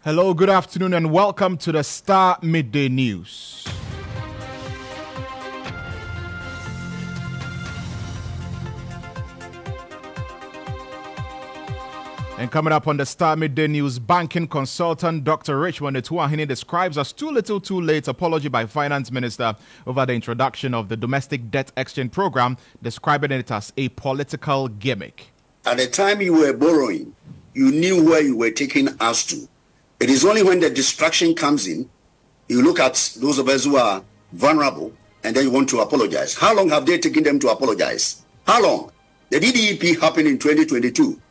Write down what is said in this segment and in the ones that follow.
Hello, good afternoon, and welcome to the Starr Midday News. And coming up on the Starr Midday News, banking consultant Dr. Richmond Etuahine describes as too little too late apology by Finance Minister over the introduction of the domestic debt exchange program, describing it as a political gimmick. At the time you were borrowing, you knew where you were taking us to. It is only when the distraction comes in, you look at those of us who are vulnerable, and then you want to apologize. How long have they taken them to apologize? How long? The DDEP happened in 2022.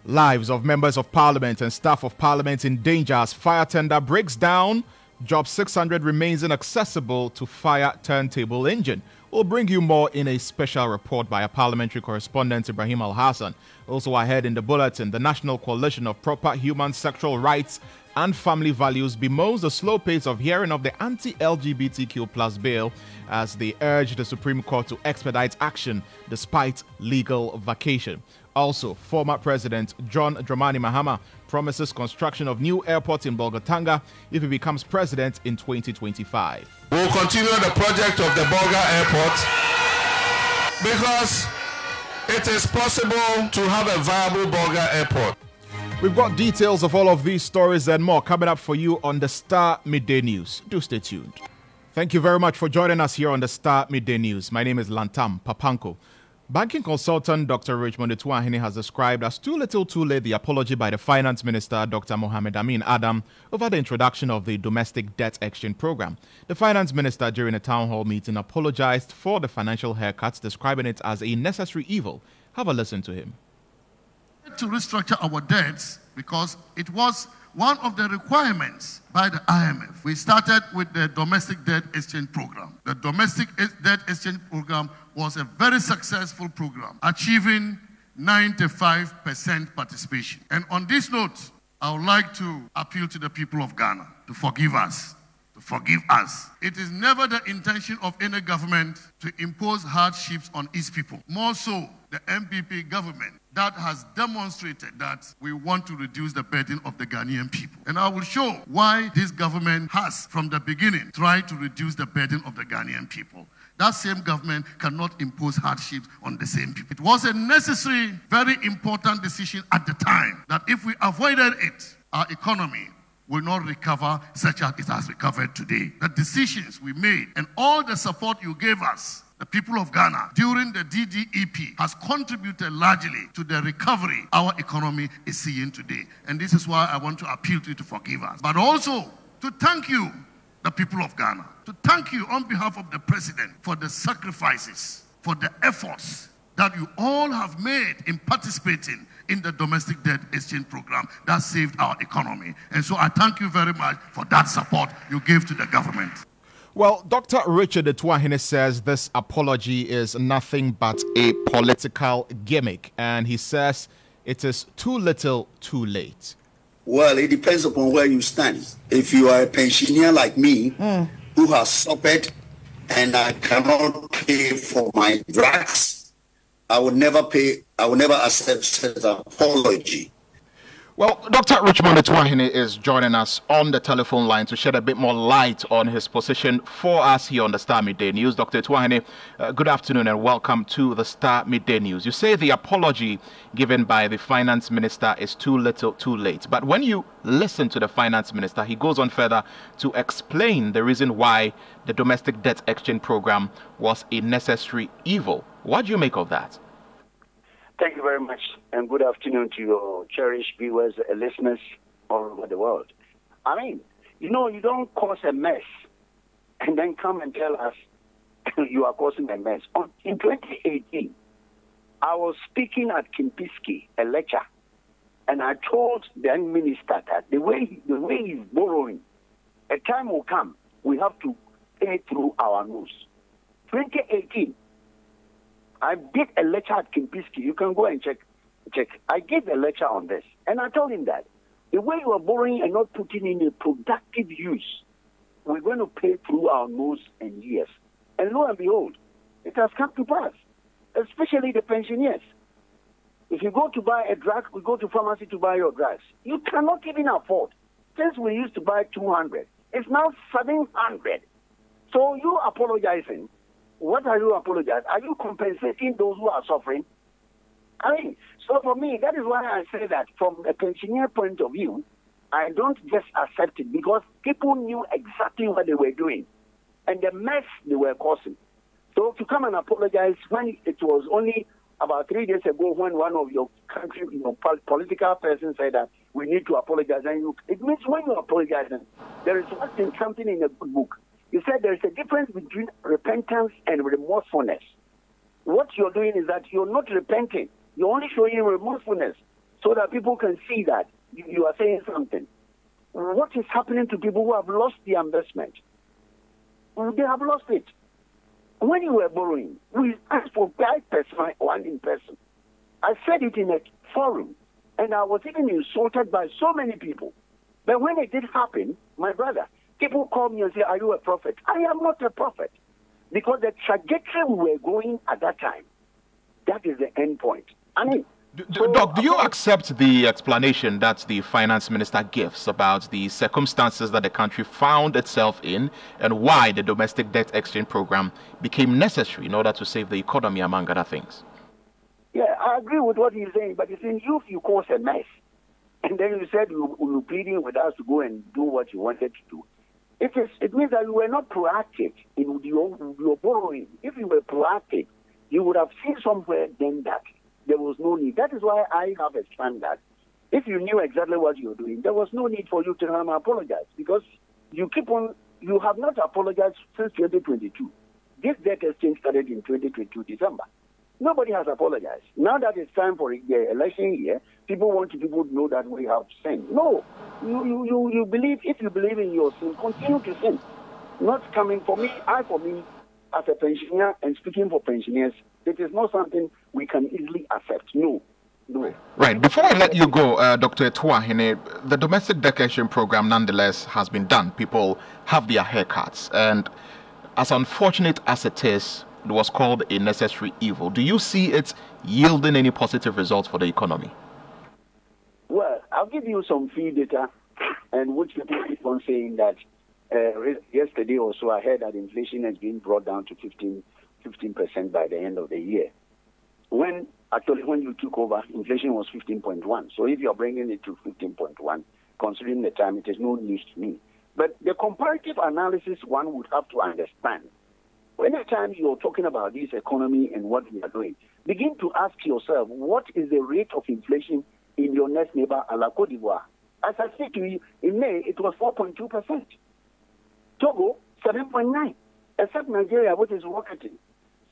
Lives of members of parliament and staff of parliament in danger as fire tender breaks down. Job 600 remains inaccessible to fire turntable engine. We'll bring you more in a special report by a parliamentary correspondent, Ibrahim Al-Hassan. Also ahead in the bulletin, the National Coalition of Proper Human Sexual Rights and Family Values bemoans the slow pace of hearing of the anti-LGBTQ plus bill as they urge the Supreme Court to expedite action despite legal vacation. Also, former President John Dramani Mahama promises construction of new airport in Bolgatanga if he becomes president in 2025. We'll continue the project of the Bolga Airport because it is possible to have a viable Bolga Airport. We've got details of all of these stories and more coming up for you on the Starr Midday News. Do stay tuned. Thank you very much for joining us here on the Starr Midday News. My name is Lantam, Papanko. Banking consultant Dr. Richmond Etuahine has described as too little too late the apology by the Finance Minister, Dr. Mohamed Amin Adam, over the introduction of the domestic debt exchange program. The Finance Minister, during a town hall meeting, apologized for the financial haircuts, describing it as a necessary evil. Have a listen to him. To restructure our debts because it was one of the requirements by the IMF. We started with the domestic debt exchange program. The domestic debt exchange program was a very successful program, achieving 95% participation. And on this note, I would like to appeal to the people of Ghana to forgive us. To forgive us. It is never the intention of any government to impose hardships on its people. More so, the MPP government that has demonstrated that we want to reduce the burden of the Ghanaian people. And I will show why this government has, from the beginning, tried to reduce the burden of the Ghanaian people. That same government cannot impose hardships on the same people. It was a necessary, very important decision at the time that if we avoided it, our economy will not recover such as it has recovered today. The decisions we made and all the support you gave us, the people of Ghana, during the DDEP has contributed largely to the recovery our economy is seeing today. And this is why I want to appeal to you to forgive us. But also to thank you, the people of Ghana, to thank you on behalf of the President for the sacrifices, for the efforts that you all have made in participating in the domestic debt exchange program that saved our economy. And so I thank you very much for that support you gave to the government. Well, Dr. Richard Etuahine says this apology is nothing but a political gimmick, and he says it is too little too late. Well, it depends upon where you stand. If you are a pensioner like me, who has suffered and I cannot pay for my drugs, I would never accept such an apology. Well, Dr. Richmond Etuahine is joining us on the telephone line to shed a bit more light on his position for us here on the Starr Midday News. Dr. Etuahine, good afternoon and welcome to the Starr Midday News. You say the apology given by the Finance Minister is too little too late. But when you listen to the Finance Minister, he goes on further to explain the reason why the domestic debt exchange program was a necessary evil. What do you make of that? Thank you very much, and good afternoon to your cherished viewers and listeners all over the world. I mean, you don't cause a mess and then come and tell us you are causing a mess. In 2018, I was speaking at Kimpiski, a lecture, and I told the minister that the way he's borrowing, a time will come, we have to pay through our nose. 2018, I did a lecture at Kimpiski. You can go and check. I gave a lecture on this. And I told him that the way you are borrowing and not putting in a productive use, we're going to pay through our nose and years. And lo and behold, it has come to pass, especially the pensioners. If you go to buy a drug, we go to pharmacy to buy your drugs. You cannot even afford Since we used to buy 200, it's now 700. So you apologizing. What are you apologizing? Are you compensating those who are suffering? I mean, so for me, that is why I say that from a pensioner point of view, I don't just accept it because people knew exactly what they were doing and the mess they were causing. So to come and apologize when it was only about 3 days ago when one of your country, political persons said that we need to apologize, and it means when you apologize, there is something in a good book. You said there is a difference between repentance and remorsefulness. What you're doing is that you're not repenting. You're only showing remorsefulness so that people can see that you are saying something. What is happening to people who have lost the investment? They have lost it. When you were borrowing, we asked for 5%, one in person. I said it in a forum, and I was even insulted by so many people. But when it did happen, my brother, people call me and say, are you a prophet? I am not a prophet. Because the trajectory we were going at that time, that is the end point. I mean, Doc, do you accept the explanation that the finance minister gives about the circumstances that the country found itself in and why the domestic debt exchange program became necessary in order to save the economy, among other things? Yeah, I agree with what he's saying, but it's in you caused a mess. And then you said you were pleading with us to go and do what you wanted to do. It means that you were not proactive in your borrowing. If you were proactive, you would have seen somewhere then that there was no need. That is why I have a standard. If you knew exactly what you were doing, there was no need for you to come and apologize because you have not apologized since 2022. This debt exchange started in 2022 December. Nobody has apologized. Now that it's time for the election year, people want people to know that we have sinned. No, you believe, if you believe in your sin, continue to sin. Not coming for me, as a pensioner and speaking for pensioners, it is not something we can easily accept. No. Right. Before I let you go, Dr. Etuahine, the domestic debt exchange program nonetheless has been done. People have their haircuts. And as unfortunate as it is, it was called a necessary evil. Do you see it yielding any positive results for the economy? Well, I'll give you some free data, and which people keep on saying that yesterday or so I heard that inflation has been brought down to 15% by the end of the year. When you took over, inflation was 15.1. So if you're bringing it to 15.1, considering the time, it is no news to me. But the comparative analysis one would have to understand. Anytime you're talking about this economy and what we are doing, begin to ask yourself, what is the rate of inflation in your next neighbor, la Côte d'Ivoire? As I said to you, in May, it was 4.2%. Togo, 7.9%, except Nigeria, which is rocketing.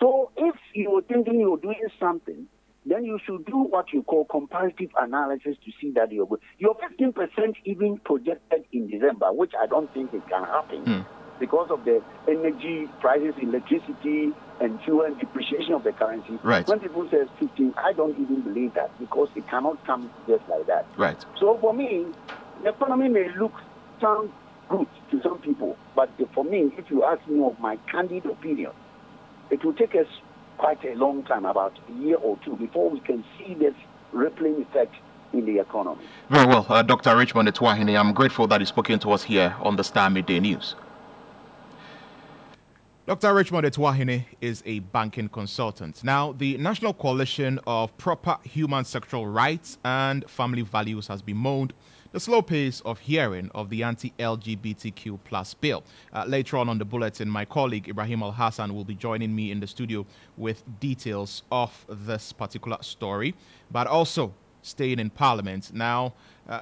So if you're thinking you're doing something, then you should do what you call comparative analysis to see that you're good. Your 15% even projected in December, which I don't think it can happen because of the energy prices, electricity, and fuel and depreciation of the currency. Right. When people say 15, I don't even believe that because it cannot come just like that. Right. So for me, the economy may sound good to some people, but for me, if you ask me of my candid opinion, it will take us quite a long time, about a year or two, before we can see this rippling effect in the economy. Very well. Dr. Richmond Etuahine, I'm grateful that you've spoken to us here on the Star Midday News. Dr. Richmond Etuahine is a banking consultant. Now, the National Coalition of Proper Human Sexual Rights and Family Values has bemoaned the slow pace of hearing of the anti-LGBTQ plus bill. Later on the bulletin, my colleague Ibrahim Al-Hassan will be joining me in the studio with details of this particular story, but also staying in Parliament. Now,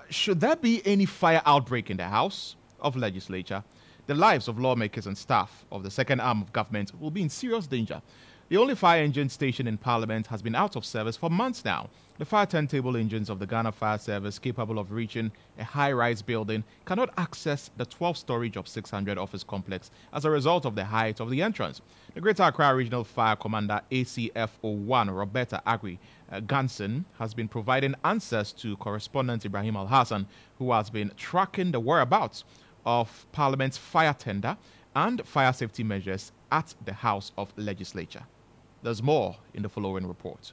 should there be any fire outbreak in the House of Legislature, the lives of lawmakers and staff of the second arm of government will be in serious danger. The only fire engine station in Parliament has been out of service for months now. The fire turntable engines of the Ghana Fire Service, capable of reaching a high-rise building, cannot access the 12-story Job 600 office complex as a result of the height of the entrance. The Greater Accra Regional Fire Commander ACF01 Roberta Agri Ganson has been providing answers to correspondent Ibrahim Al-Hassan, who has been tracking the whereabouts of Parliament's fire tender and fire safety measures at the House of Legislature. There's more in the following report.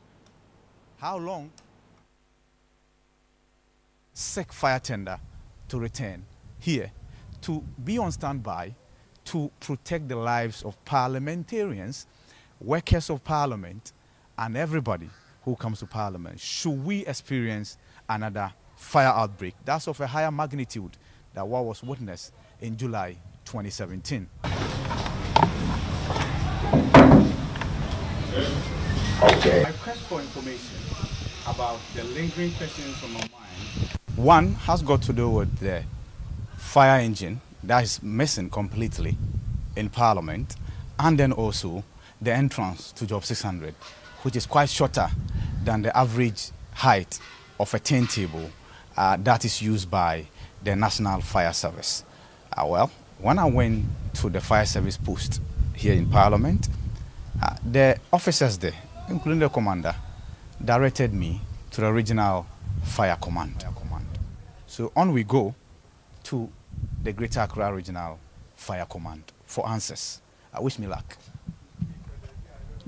How long? Sick fire tender to return. here to be on standby to protect the lives of parliamentarians, workers of parliament, and everybody who comes to parliament should we experience another fire outbreak that's of a higher magnitude than what was witnessed in July 2017. Okay. My quest for information about the lingering questions on my mind. One has got to do with the fire engine that is missing completely in Parliament, and then also the entrance to Job 600, which is quite shorter than the average height of a turntable that is used by the National Fire Service. Well, when I went to the fire service post here in Parliament, the officers there, including the commander, directed me to the regional fire command. So on we go to the Greater Accra Regional Fire Command for answers. Wish me luck.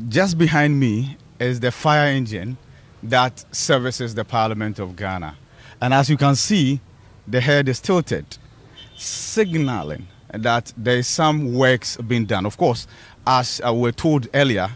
Just behind me is the fire engine that services the Parliament of Ghana. And as you can see, the head is tilted, signaling that there is some works being done. Of course, as we were told earlier,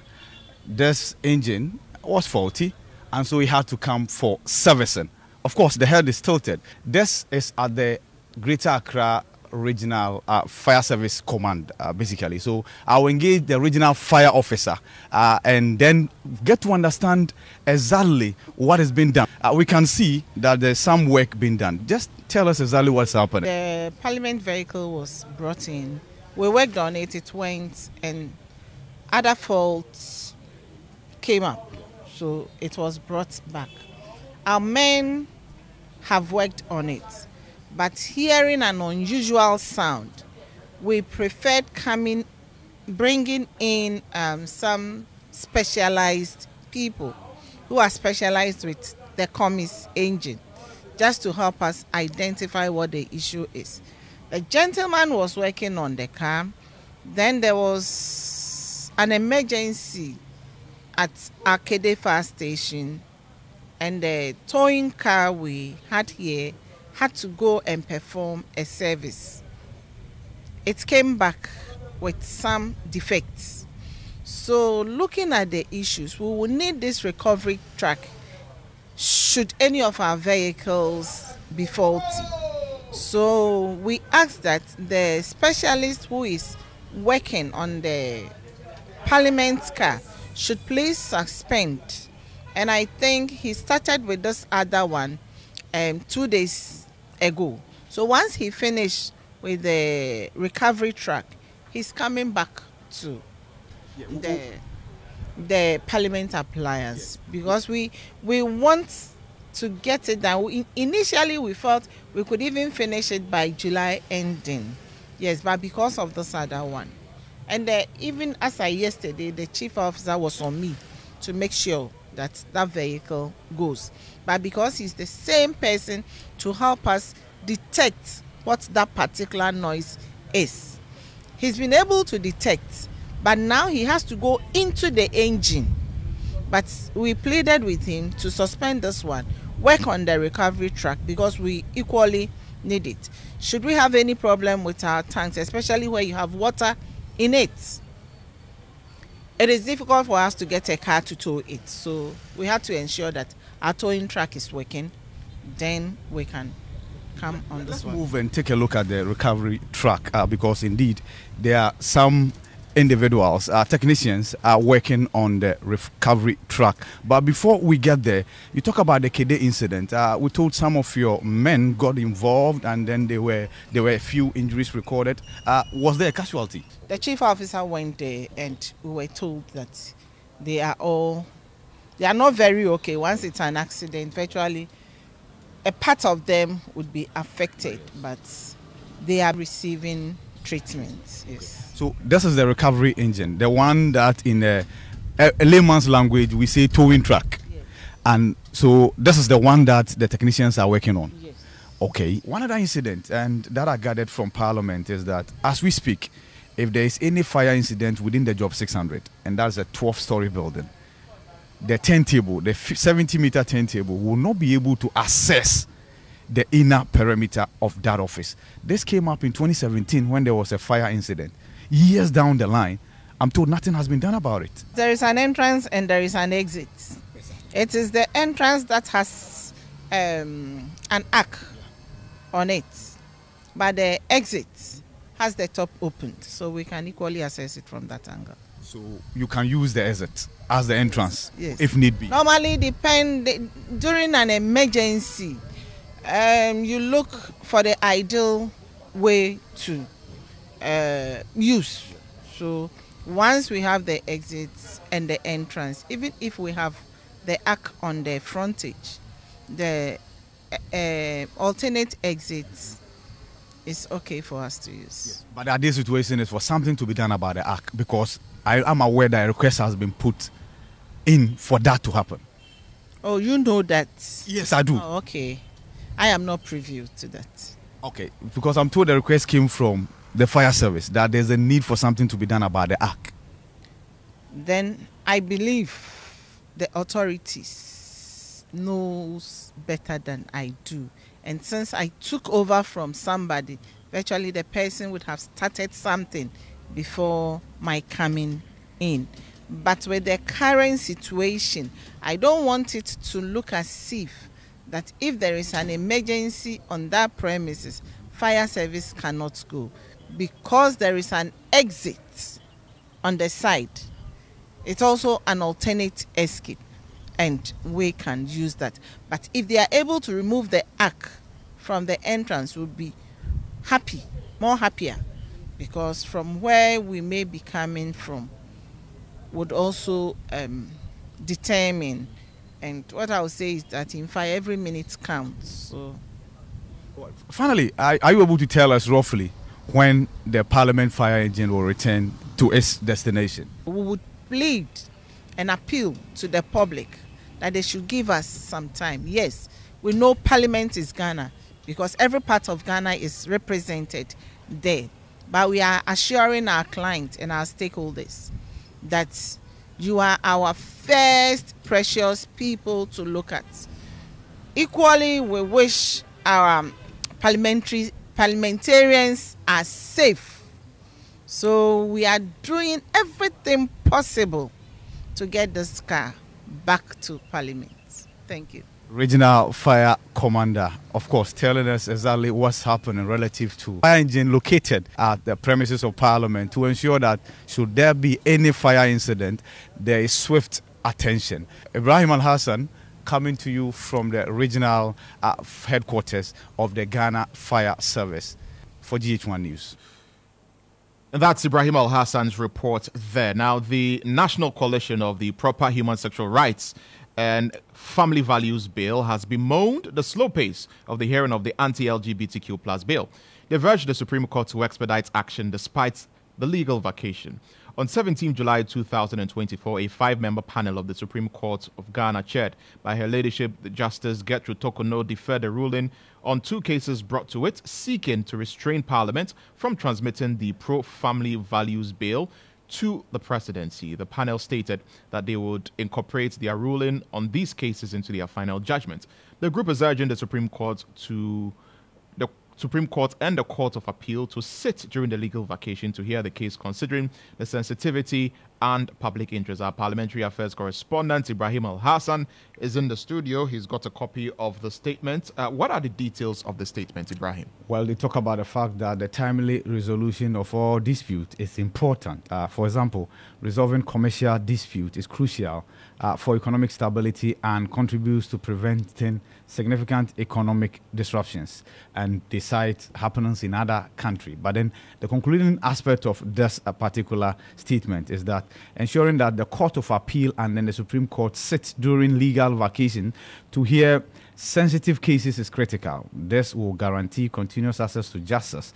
this engine was faulty, and so we had to come for servicing. Of course, the head is tilted. This is at the Greater Accra Regional Fire Service Command, basically. So I'll engage the regional fire officer and then get to understand exactly what has been done. We can see that there's some work being done. Just tell us exactly what's happening. The Parliament vehicle was brought in. We worked on it, it went, and other faults came up. So it was brought back. Our men have worked on it. But hearing an unusual sound, we preferred bringing in some specialized people who are specialized with the commis engine, just to help us identify what the issue is. The gentleman was working on the car. Then there was an emergency at Arcade Fire Station, and the towing car we had here had to go and perform a service. It came back with some defects. So looking at the issues, we will need this recovery track should any of our vehicles be faulty. So we asked that the specialist who is working on the Parliament car should please suspend. And I think he started with this other one 2 days ago. So once he finished with the recovery track, he's coming back to the Parliament appliance, because we want to get it done. Initially we felt we could even finish it by July ending. Yes, but because of this other one. And even as yesterday, the chief officer was on me to make sure that that vehicle goes. But because he's the same person to help us detect what that particular noise is, he's been able to detect, but now he has to go into the engine. But we pleaded with him to suspend this one, work on the recovery track, because we equally need it. Should we have any problem with our tanks, especially where you have water in it, it is difficult for us to get a car to tow it. So we have to ensure that our towing track is working, then we can come on this one. Let's move and take a look at the recovery track, because indeed there are some individuals, technicians are working on the recovery track. But before we get there, you talk about the Kede incident. We told some of your men got involved, and then there were a few injuries recorded. Was there a casualty? The chief officer went there, and we were told that they are not very okay. Once it's an accident, virtually a part of them would be affected, but they are receiving treatment. Yes. So this is the recovery engine, the one that in a layman's language we say towing track. Yes. And so this is the one that the technicians are working on. Yes. Okay. One other incident, and that I gathered from Parliament, is that as we speak, if there is any fire incident within the Job 600, and that's a 12-story building, the turntable, the 70-meter turntable, will not be able to access the inner perimeter of that office. This came up in 2017 when there was a fire incident. Years down the line, I'm told nothing has been done about it. There is an entrance and there is an exit. It is the entrance that has an arc on it, but the exit has the top opened, so we can equally access it from that angle. So you can use the exit as the entrance, yes, if need be. Normally, during an emergency, you look for the ideal way to use. So once we have the exits and the entrance, even if we have the arc on the frontage, the alternate exits is okay for us to use. Yes. But the ideal situation is for something to be done about the arc, because I am aware that a request has been put in for that to happen. Oh, you know that? Yes, I do. Oh, okay. I am not privy to that. Okay, because I'm told the request came from the fire service that there's a need for something to be done about the arc. Then I believe the authorities knows better than I do. And since I took over from somebody, virtually the person would have started something before my coming in. But with the current situation, I don't want it to look as if there is an emergency on that premises, fire service cannot go, because there is an exit on the side. It's also an alternate escape, and we can use that. But if they are able to remove the arc from the entrance, we'll be more happier, because from where we may be coming from would also determine. And what I would say is that in fire, every minute counts. So, finally, are you able to tell us roughly when the Parliament fire engine will return to its destination? We would plead and appeal to the public that they should give us some time. Yes, we know Parliament is Ghana, because every part of Ghana is represented there. But we are assuring our clients and our stakeholders that you are our first precious people to look at. Equally, we wish our parliamentarians are safe. So we are doing everything possible to get this car back to Parliament. Thank you. Regional Fire Commander, of course, telling us exactly what's happening relative to fire engine located at the premises of Parliament to ensure that should there be any fire incident, there is swift attention. Ibrahim Al-Hassan, coming to you from the regional headquarters of the Ghana Fire Service for GH1 News. And that's Ibrahim Al-Hassan's report there. Now, the National Coalition of the Proper Human Sexual Rights and Family Values Bill has bemoaned the slow pace of the hearing of the anti-LGBTQ plus bill. They've urged the Supreme Court to expedite action despite the legal vacation. On 17 July 2024, a 5-member panel of the Supreme Court of Ghana, chaired by Her Ladyship Justice Gertrude Tokono, deferred a ruling on 2 cases brought to it, seeking to restrain Parliament from transmitting the Pro-Family Values Bill to the presidency. The panel stated that they would incorporate their ruling on these cases into their final judgment. The group is urging the Supreme Court and the Court of Appeal to sit during the legal vacation to hear the case, considering the sensitivity and public interest. Our Parliamentary Affairs correspondent Ibrahim Al-Hassan is in the studio. He's got a copy of the statement. What are the details of the statement, Ibrahim? Well, they talk about the fact that the timely resolution of all dispute is important. For example, resolving commercial dispute is crucial for economic stability and contributes to preventing significant economic disruptions, and they cite happenings in other countries. But then the concluding aspect of this particular statement is that ensuring that the Court of Appeal and then the Supreme Court sit during legal vacation to hear sensitive cases is critical. This will guarantee continuous access to justice,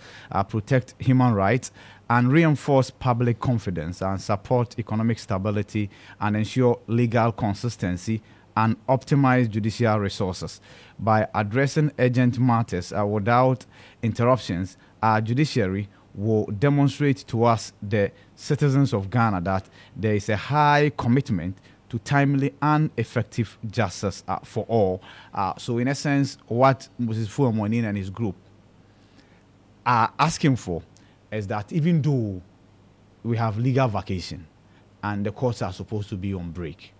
protect human rights, and reinforce public confidence and support economic stability and ensure legal consistency and optimize judicial resources. By addressing urgent matters without interruptions, our judiciary will demonstrate to us, the citizens of Ghana, that there is a high commitment to timely and effective justice for all. So in essence, what Moses Fuamonin and his group are asking for is that even though we have legal vacation and the courts are supposed to be on break,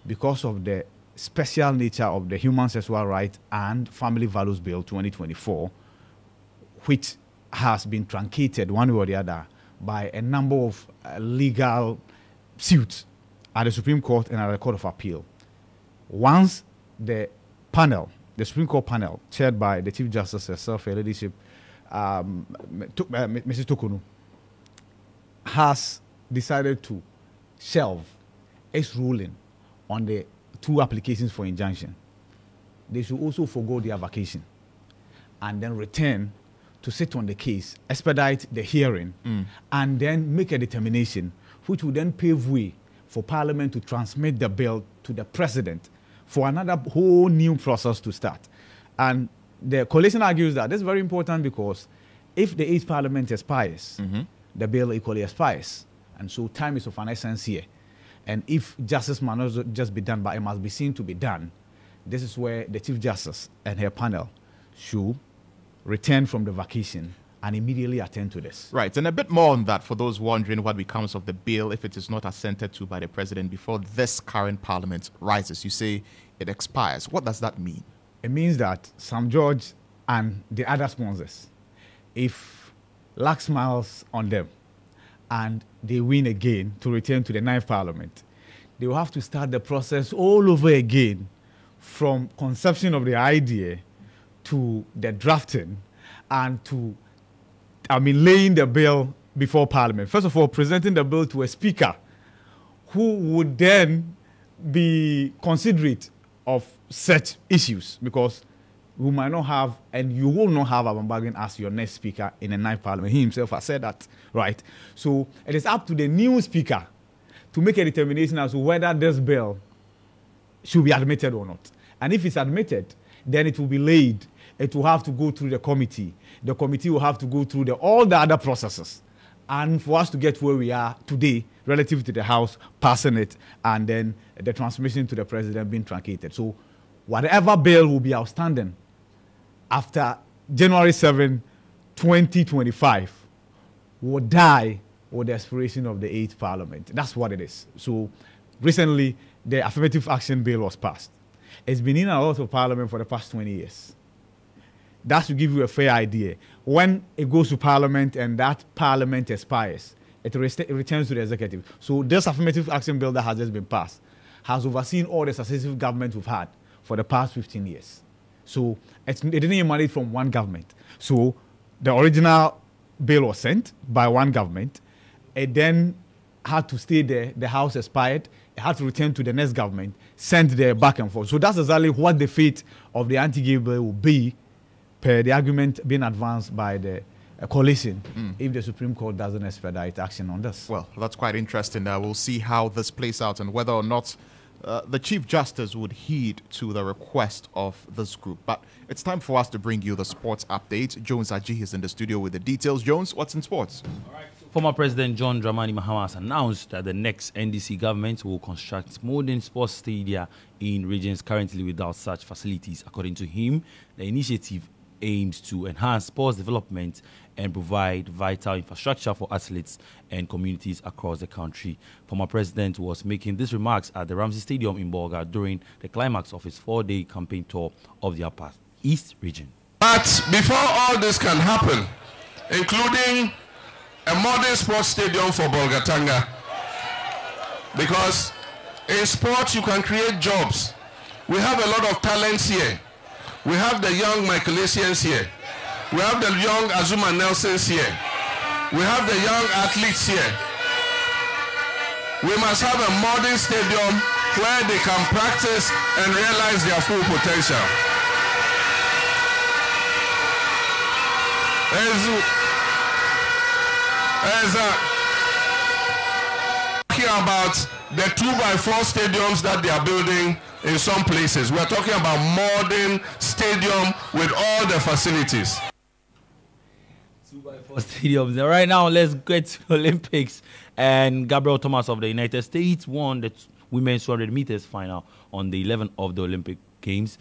because of the special nature of the Human Sexual Rights and Family Values Bill 2024, which has been truncated one way or the other by a number of legal suits at the Supreme Court and at the Court of Appeal. Once the panel, the Supreme Court panel, chaired by the Chief Justice herself, her leadership, Mrs. Tokunu, has decided to shelve its ruling on the 2 applications for injunction, they should also forgo their vacation and then return to sit on the case, expedite the hearing, and then make a determination, which will then pave way for Parliament to transmit the bill to the President for another whole new process to start. And the coalition argues that this is very important because if the 8th Parliament expires, the bill equally expires. And so time is of an essence here. And if justice must not just be done, but it must be seen to be done, this is where the Chief Justice and her panel should return from the vacation and immediately attend to this. Right, and a bit more on that for those wondering what becomes of the bill if it is not assented to by the President before this current Parliament rises. You say it expires. What does that mean? It means that Sam George and the other sponsors, if luck smiles on them and they win again to return to the 9th Parliament, they will have to start the process all over again from conception of the idea to the drafting and to, laying the bill before Parliament. First of all, presenting the bill to a speaker who would then be considerate of such issues, because we might not have, and you will not have Abambagan as your next speaker in the 9th Parliament. He himself has said that, right? So it is up to the new speaker to make a determination as to whether this bill should be admitted or not. And if it's admitted, then it will be laid. It will have to go through the committee. The committee will have to go through all the other processes. And for us to get where we are today, relative to the House passing it, and then the transmission to the President being truncated. So whatever bill will be outstanding after January 7, 2025, will die with the expiration of the 8th Parliament. That's what it is. So recently, the affirmative action bill was passed. It's been in and out of Parliament for the past 20 years. That should give you a fair idea. When it goes to Parliament and that Parliament expires, it returns to the executive. So this affirmative action bill that has just been passed has overseen all the successive governments we've had for the past 15 years. So it didn't emanate from one government. So the original bill was sent by one government. It then had to stay there. The House expired. It had to return to the next government, sent there back and forth. So that's exactly what the fate of the anti-gay bill will be, per the argument being advanced by the coalition, if the Supreme Court doesn't expedite action on this. Well, that's quite interesting. We'll see how this plays out and whether or not the Chief Justice would heed to the request of this group. But it's time for us to bring you the sports update. Jones Aji is in the studio with the details. Jones, what's in sports? All right. Former President John Dramani Mahama has announced that the next NDC government will construct modern sports stadia in regions currently without such facilities. According to him, the initiative aims to enhance sports development and provide vital infrastructure for athletes and communities across the country. Former President was making these remarks at the Ramsey Stadium in Bolga during the climax of his 4-day campaign tour of the Upper East region. But before all this can happen, including a modern sports stadium for Bolgatanga, because in sports you can create jobs. We have a lot of talents here. We have the young Michaelasians here. We have the young Azuma Nelsons here. We have the young athletes here. We must have a modern stadium where they can practice and realize their full potential. Talking about the 2x4 stadiums that they are building in some places. We're talking about modern stadium with all the facilities. 2x4 stadiums. And right now, let's get to Olympics. And Gabriel Thomas of the United States won women's 200 meters final on the 11th of the Olympic Games.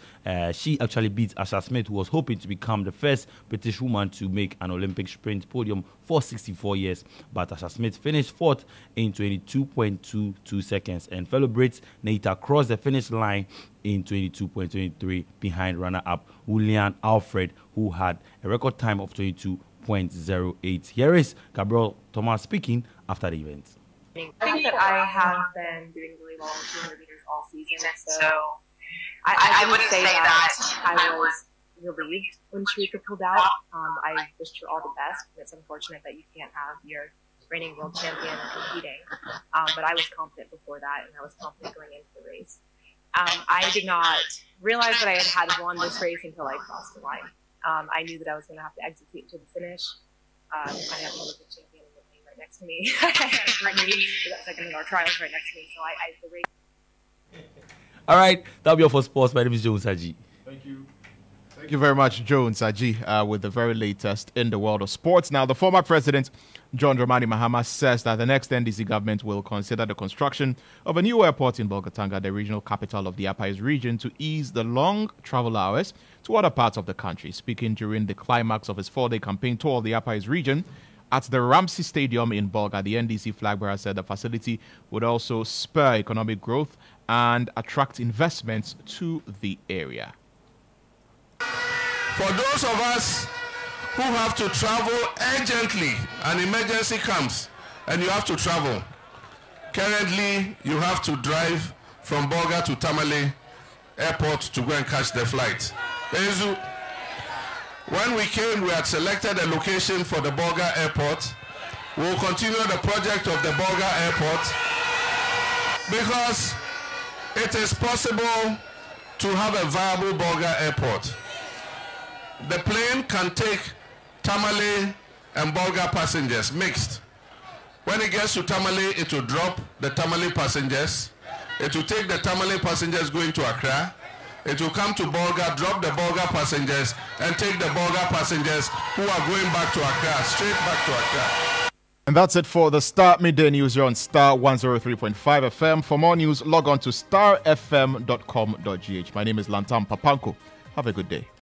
She actually beat Asha Smith, who was hoping to become the first British woman to make an Olympic sprint podium for 64 years. But Asha Smith finished fourth in 22.22 seconds, and fellow Brit Neita crossed the finish line in 22.23 behind runner-up Julian Alfred, who had a record time of 22.08. Here is Gabriel Thomas speaking after the event. I think that I have been doing really well with 200 meters all season, so I wouldn't say that I was relieved when Sharika pulled out. I wished her all the best. It's unfortunate that you can't have your reigning world champion competing, but I was confident before that, and I was confident going into the race. I did not realize that I had won this race until I crossed the line. I knew that I was going to have to execute to the finish. I have an Olympic champion in the lane right next to me. Brittany, second in our trials right next to me. So the race. All right, that'll be all for sports. My name is Jones Haji. Thank you. Thank you very much, Jones Haji, with the very latest in the world of sports. Now, the former president, John Dramani Mahama, says that the next NDC government will consider the construction of a new airport in Bolgatanga, the regional capital of the Upper East region, to ease the long travel hours to other parts of the country. Speaking during the climax of his 4-day campaign tour of the Upper East region at the Ramsey Stadium in Bolga, the NDC flag bearer said the facility would also spur economic growth and attract investments to the area. For those of us who have to travel urgently, an emergency comes and you have to travel. Currently, you have to drive from Bolga to Tamale Airport to go and catch the flight. When we came, we had selected a location for the Bolga Airport. We will continue the project of the Bolga Airport because it is possible to have a viable Bolga Airport. The plane can take Tamale and Bolga passengers mixed. When it gets to Tamale, it will drop the Tamale passengers. It will take the Tamale passengers going to Accra. It will come to Bolga, drop the Bolga passengers, and take the Bolga passengers who are going back to Accra, straight back to Accra. And that's it for the Starr Midday News here on Starr 103.5 FM. For more news, log on to starfm.com.gh. My name is Lantam Papanko. Have a good day.